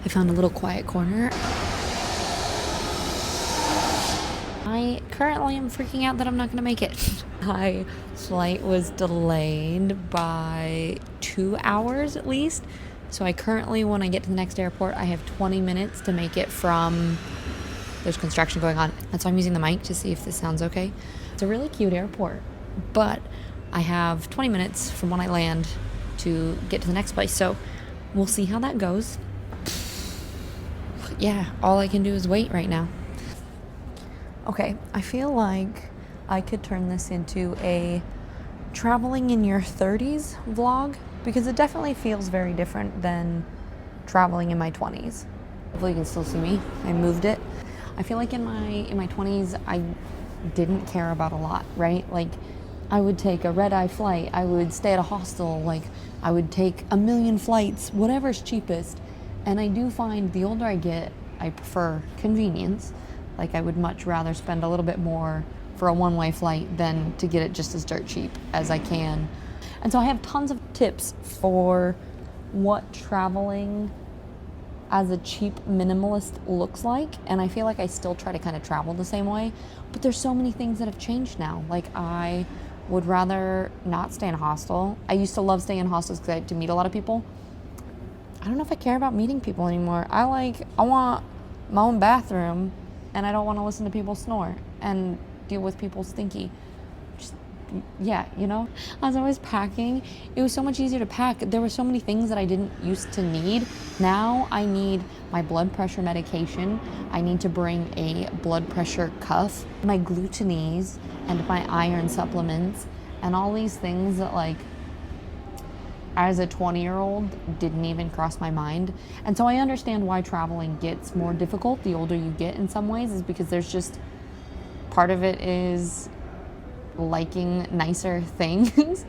I found a little quiet corner. I currently am freaking out that I'm not gonna make it. My flight was delayed by 2 hours at least. So I currently, when I get to the next airport, I have 20 minutes to make it from, there's construction going on. That's why I'm using the mic to see if this sounds okay. It's a really cute airport, but I have 20 minutes from when I land to get to the next place. So we'll see how that goes. Yeah, all I can do is wait right now. Okay, I feel like I could turn this into a traveling in your 30s vlog, because it definitely feels very different than traveling in my 20s. Hopefully you can still see me. I moved it. I feel like in my 20s, I didn't care about a lot, right? Like, I would take a red-eye flight. I would stay at a hostel. Like, I would take a million flights, whatever's cheapest. And I do find the older I get, I prefer convenience. Like, I would much rather spend a little bit more for a one-way flight than to get it just as dirt cheap as I can. And so I have tons of tips for what traveling as a cheap minimalist looks like. And I feel like I still try to kind of travel the same way, but there's so many things that have changed now. Like, I would rather not stay in a hostel. I used to love staying in hostels because I had to meet a lot of people. I don't know if I care about meeting people anymore. I want my own bathroom, and I don't want to listen to people snore and deal with people stinky. Yeah, you know? As I was packing, it was so much easier to pack. There were so many things that I didn't used to need. Now I need my blood pressure medication. I need to bring a blood pressure cuff, my glutenese, and my iron supplements, and all these things that, like, as a 20-year-old didn't even cross my mind. And so I understand why traveling gets more difficult the older you get in some ways, is because there's just, part of it is liking nicer things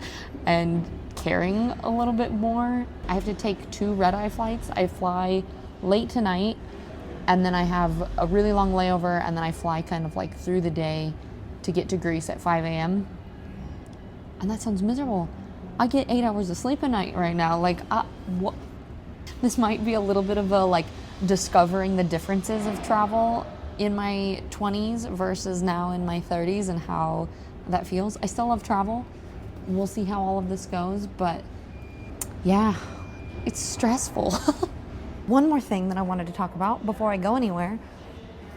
and caring a little bit more. I have to take 2 red-eye flights. I fly late tonight, and then I have a really long layover, and then I fly kind of like through the day to get to Greece at 5 a.m. And that sounds miserable. I get 8 hours of sleep a night right now. Like, what? This might be a little bit of a, like, discovering the differences of travel in my 20s versus now in my 30s and how that feels. I still love travel. We'll see how all of this goes, but yeah, it's stressful. One more thing that I wanted to talk about before I go anywhere.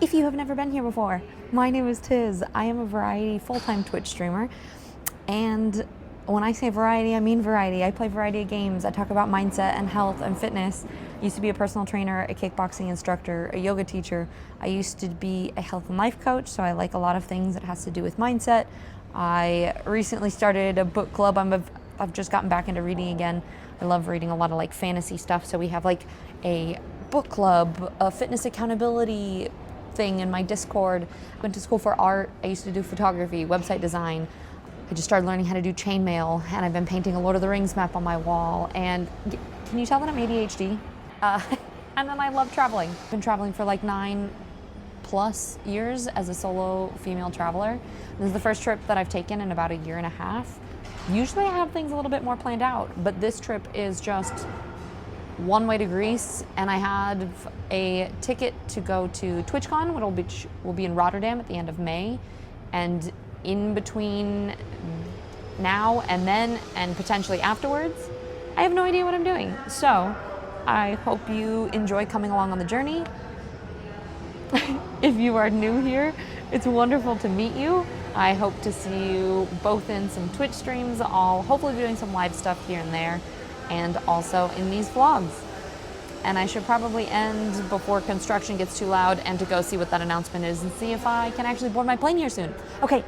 If you have never been here before, my name is Tiz. I am a variety full-time Twitch streamer, and when I say variety, I mean variety. I play a variety of games. I talk about mindset and health and fitness. I used to be a personal trainer, a kickboxing instructor, a yoga teacher. I used to be a health and life coach, so I like a lot of things that has to do with mindset. I recently started a book club. I've just gotten back into reading again. I love reading a lot of, like, fantasy stuff. So we have, like, a book club, a fitness accountability thing in my Discord. I went to school for art. I used to do photography, website design. I just started learning how to do chainmail, and I've been painting a Lord of the Rings map on my wall. And can you tell that I'm ADHD? And then I love traveling. I've been traveling for like 9+ years as a solo female traveler. This is the first trip that I've taken in about 1.5 years. Usually I have things a little bit more planned out, but this trip is just one way to Greece, and I had a ticket to go to TwitchCon, which will be in Rotterdam at the end of May. And in between now and then, and potentially afterwards, I have no idea what I'm doing. So I hope you enjoy coming along on the journey. If you are new here, it's wonderful to meet you. I hope to see you both in some Twitch streams. I'll hopefully be doing some live stuff here and there, and also in these vlogs. And I should probably end before construction gets too loud and to go see what that announcement is and see if I can actually board my plane here soon. Okay,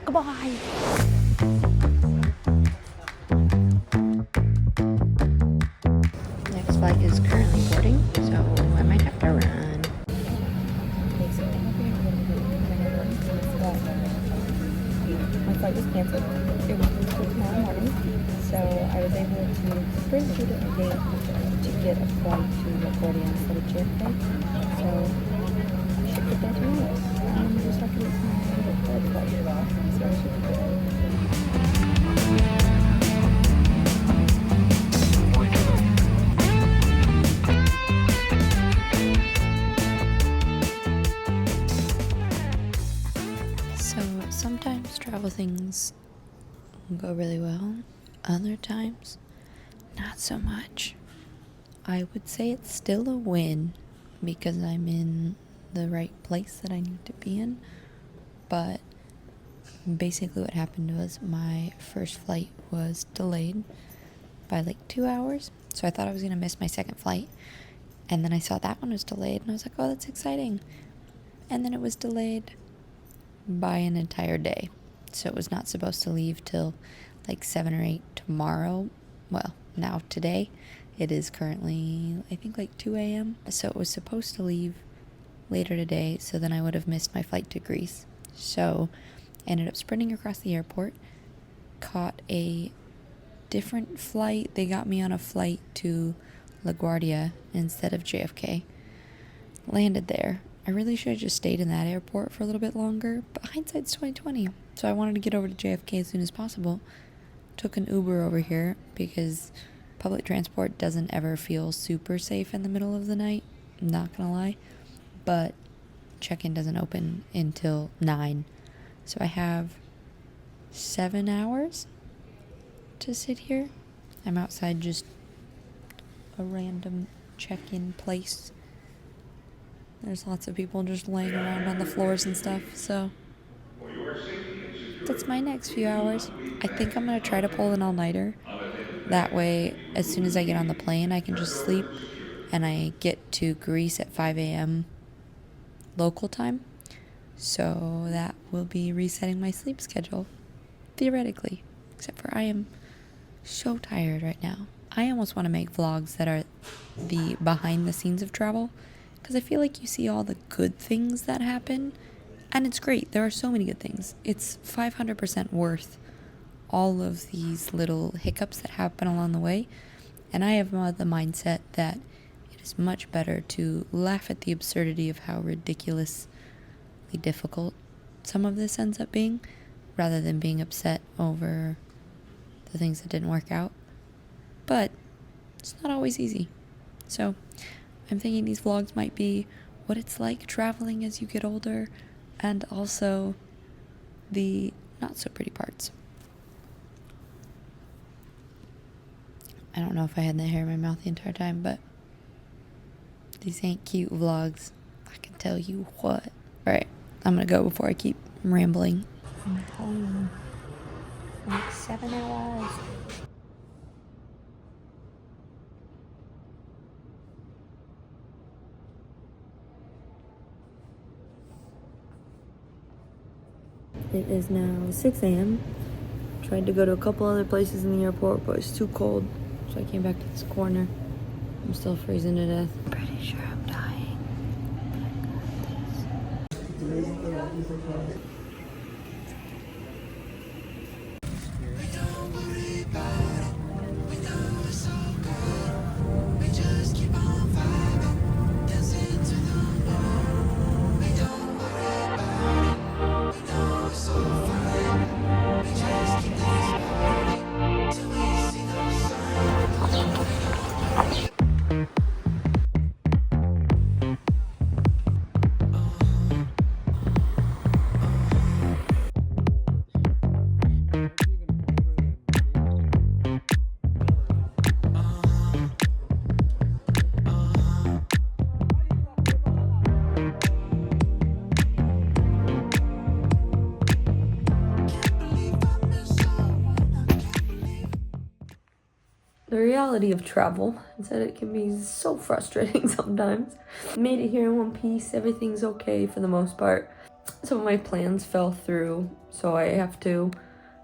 goodbye. Next flight is currently boarding, so I might have to run. My flight was canceled. It was moved to tomorrow morning, so I was able to sprint through the gate to get a flight to LaGuardia instead of JFK. So I should get there tonight. And just have to wait for my third flight. So I should be good. things go really well. Other times, not so much. I would say it's still a win because I'm in the right place that I need to be in. But basically what happened was my first flight was delayed by like 2 hours. So I thought I was going to miss my second flight. And then I saw that one was delayed and I was like, oh, that's exciting. And then it was delayed by an entire day. So it was not supposed to leave till like 7 or 8 tomorrow. Well, now today. It is currently, I think, like 2 a.m. So it was supposed to leave later today. So then I would have missed my flight to Greece. So I ended up sprinting across the airport. Caught a different flight. They got me on a flight to LaGuardia instead of JFK. Landed there. I really should have just stayed in that airport for a little bit longer, but hindsight's 2020. So I wanted to get over to JFK as soon as possible. Took an Uber over here because public transport doesn't ever feel super safe in the middle of the night. I'm not gonna lie. But check-in doesn't open until 9. So I have 7 hours to sit here. I'm outside just a random check-in place. There's lots of people just laying around on the floors and stuff, so that's my next few hours. I think I'm going to try to pull an all-nighter. That way, as soon as I get on the plane, I can just sleep, and I get to Greece at 5 a.m. local time. So that will be resetting my sleep schedule, theoretically. Except for I am so tired right now. I almost want to make vlogs that are the behind the scenes of travel, because I feel like you see all the good things that happen, and it's great. There are so many good things. It's 500% worth all of these little hiccups that happen along the way, and I have the mindset that it is much better to laugh at the absurdity of how ridiculously difficult some of this ends up being, rather than being upset over the things that didn't work out. But it's not always easy. So I'm thinking these vlogs might be what it's like traveling as you get older, and also the not so pretty parts. I don't know if I had that hair in my mouth the entire time, but these ain't cute vlogs. I can tell you what. Alright, I'm gonna go before I keep rambling. I'm home. Like 7 hours. It is now 6 a.m. Tried to go to a couple other places in the airport, but it's too cold. So I came back to this corner. I'm still freezing to death. I'm pretty sure I'm dying. The reality of travel is that it can be so frustrating sometimes. Made it here in one piece, everything's okay for the most part. Some of my plans fell through, so I have to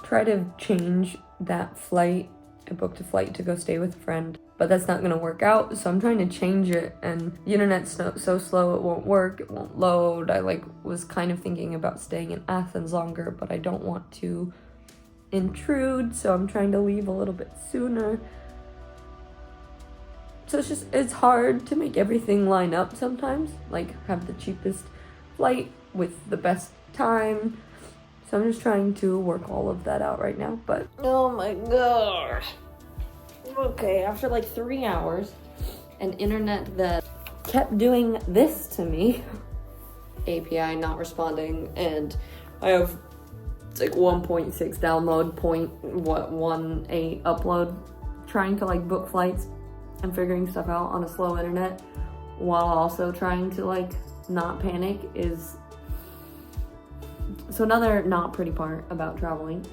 try to change that flight. I booked a flight to go stay with a friend, but that's not gonna work out, so I'm trying to change it, and the internet's so slow it won't work, it won't load. I was kind of thinking about staying in Athens longer, but I don't want to intrude, so I'm trying to leave a little bit sooner. So it's hard to make everything line up sometimes, like have the cheapest flight with the best time. So I'm just trying to work all of that out right now, but oh my god. Okay, after like 3 hours, an internet that kept doing this to me, API not responding, and I have It's like 1.6 download, 0.18 upload. Trying to like book flights and figuring stuff out on a slow internet while also trying to like not panic is so another not pretty part about traveling,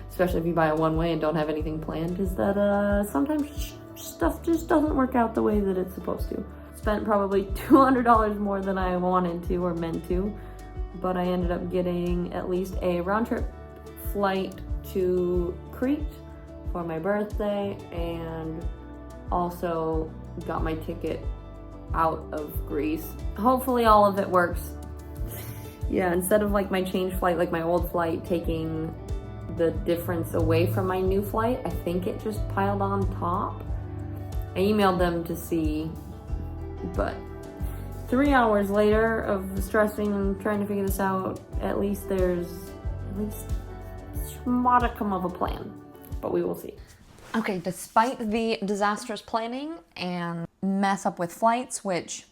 especially if you buy a one-way and don't have anything planned, is that sometimes stuff just doesn't work out the way that it's supposed to. Spent probably $200 more than I wanted to or meant to, but I ended up getting at least a round trip flight to Crete for my birthday, and also got my ticket out of Greece. Hopefully all of it works. Yeah, instead of like my change flight, like my old flight, taking the difference away from my new flight, I think it just piled on top. I emailed them to see, but 3 hours later of stressing and trying to figure this out, at least there's modicum of a plan, but we will see. Okay, despite the disastrous planning and mess up with flights, which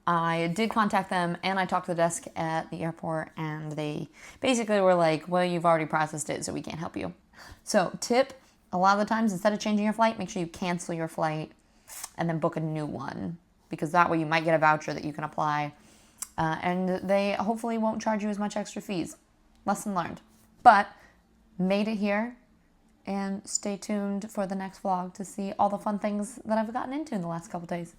I did contact them and I talked to the desk at the airport, and they basically were like, well, you've already processed it, so we can't help you. So tip, a lot of the times, instead of changing your flight, make sure you cancel your flight and then book a new one, because that way you might get a voucher that you can apply, and they hopefully won't charge you as much extra fees. Lesson learned. But made it here, and stay tuned for the next vlog to see all the fun things that I've gotten into in the last couple days.